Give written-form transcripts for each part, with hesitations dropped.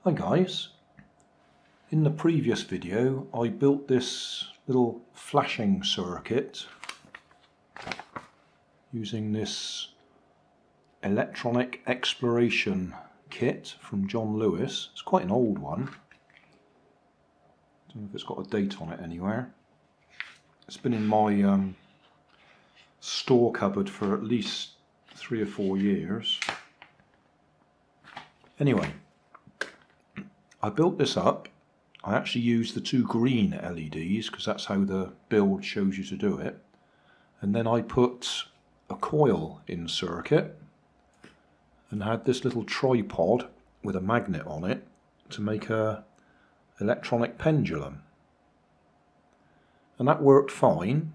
Hi guys, in the previous video I built this little flashing circuit using this electronic exploration kit from John Lewis. It's quite an old one. I don't know if it's got a date on it anywhere. It's been in my store cupboard for at least 3 or 4 years. Anyway, I built this up. I actually used the 2 green LEDs because that's how the build shows you to do it. And then I put a coil in circuit and had this little tripod with a magnet on it to make a electronic pendulum. And that worked fine.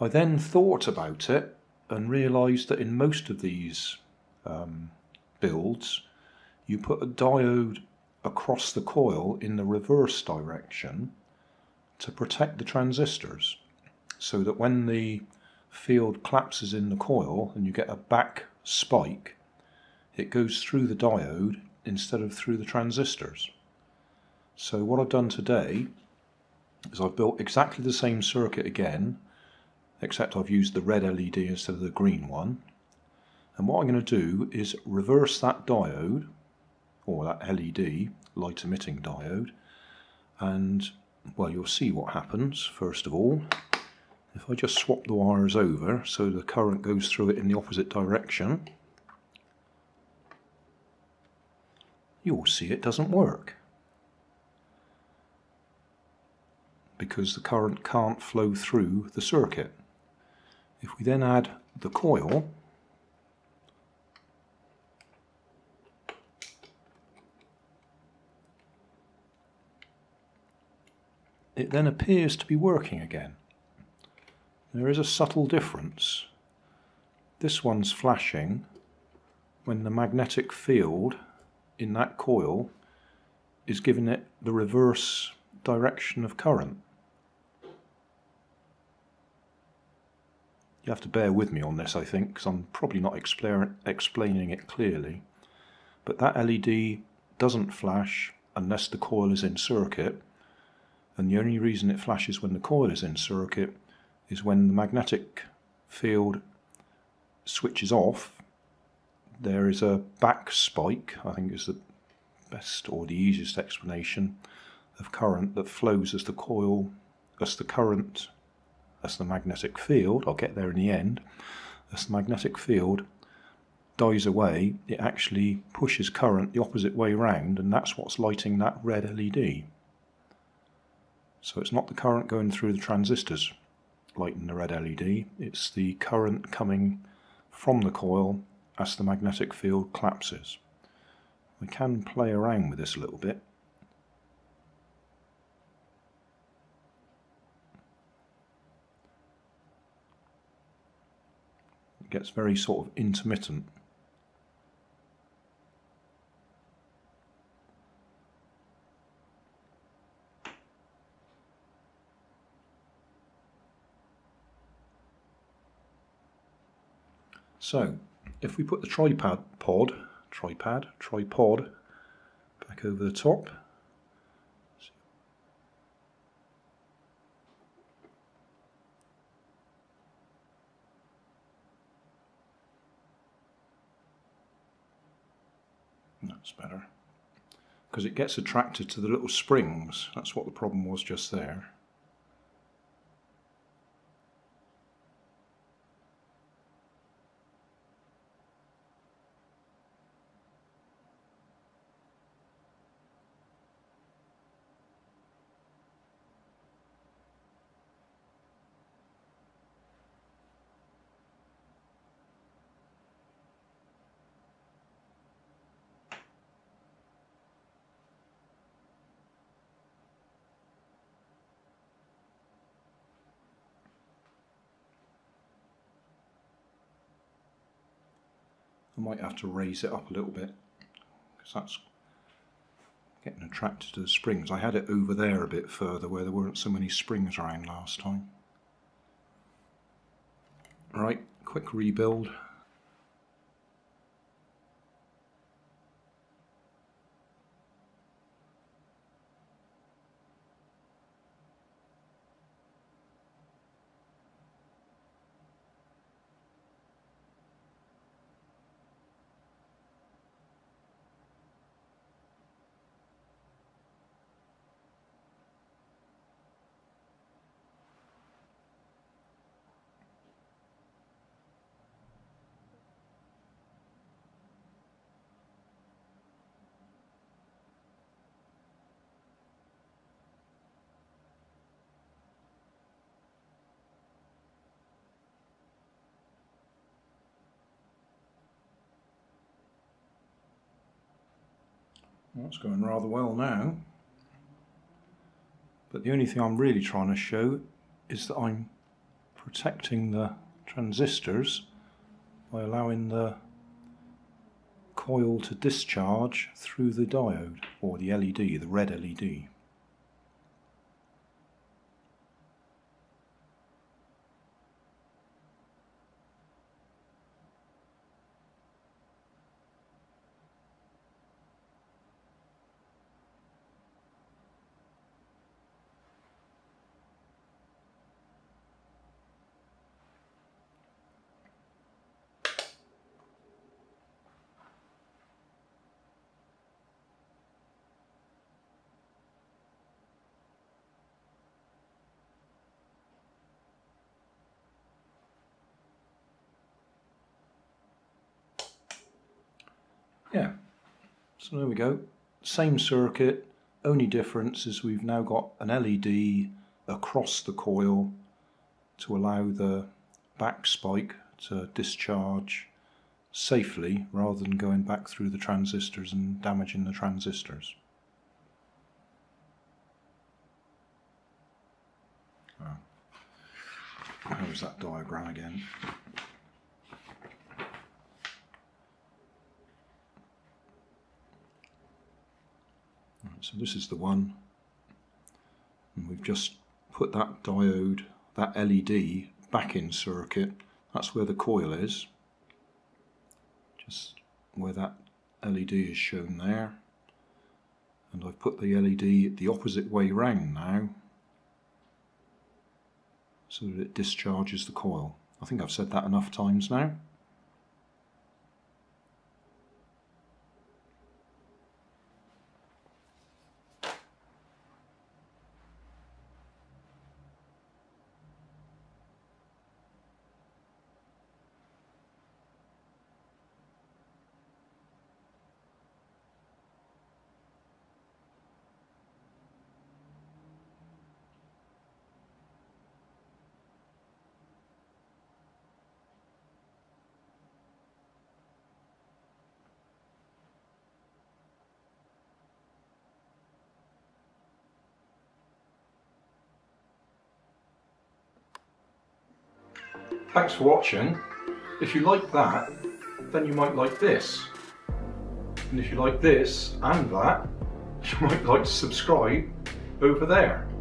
I then thought about it and realised that in most of these builds you put a diode across the coil in the reverse direction to protect the transistors, so that when the field collapses in the coil and you get a back spike, it goes through the diode instead of through the transistors. So what I've done today is I've built exactly the same circuit again, except I've used the red LED instead of the green one. And what I'm going to do is reverse that diode, or that LED, light emitting diode, and well, you'll see what happens. First of all, if I just swap the wires over so the current goes through it in the opposite direction, you'll see it doesn't work because the current can't flow through the circuit. If we then add the coil, it then appears to be working again. There is a subtle difference. This one's flashing when the magnetic field in that coil is giving it the reverse direction of current. You have to bear with me on this, I think, because I'm probably not explaining it clearly. But that LED doesn't flash unless the coil is in circuit. And the only reason it flashes when the coil is in circuit is when the magnetic field switches off. There is a back spike, I think is the best or the easiest explanation, of current that flows as the magnetic field, I'll get there in the end, as the magnetic field dies away, it actually pushes current the opposite way round, and that's what's lighting that red LED. So it's not the current going through the transistors lighting the red LED, it's the current coming from the coil as the magnetic field collapses. We can play around with this a little bit. It gets very sort of intermittent. So, if we put the tripod back over the top, that's better, because it gets attracted to the little springs. That's what the problem was just there. I might have to raise it up a little bit because that's getting attracted to the springs. I had it over there a bit further where there weren't so many springs around last time. Right, quick rebuild. That's going rather well now. But the only thing I'm really trying to show is that I'm protecting the transistors by allowing the coil to discharge through the diode, or the LED, the red LED. Yeah, so there we go. Same circuit, only difference is we've now got an LED across the coil to allow the back spike to discharge safely rather than going back through the transistors and damaging the transistors. There's that diagram again. So this is the one, and we've just put that diode, that LED, back in circuit. That's where the coil is, just where that LED is shown there, and I've put the LED the opposite way round now so that it discharges the coil. I think I've said that enough times now. Thanks for watching. If you like that, then you might like this. And if you like this and that, you might like to subscribe over there.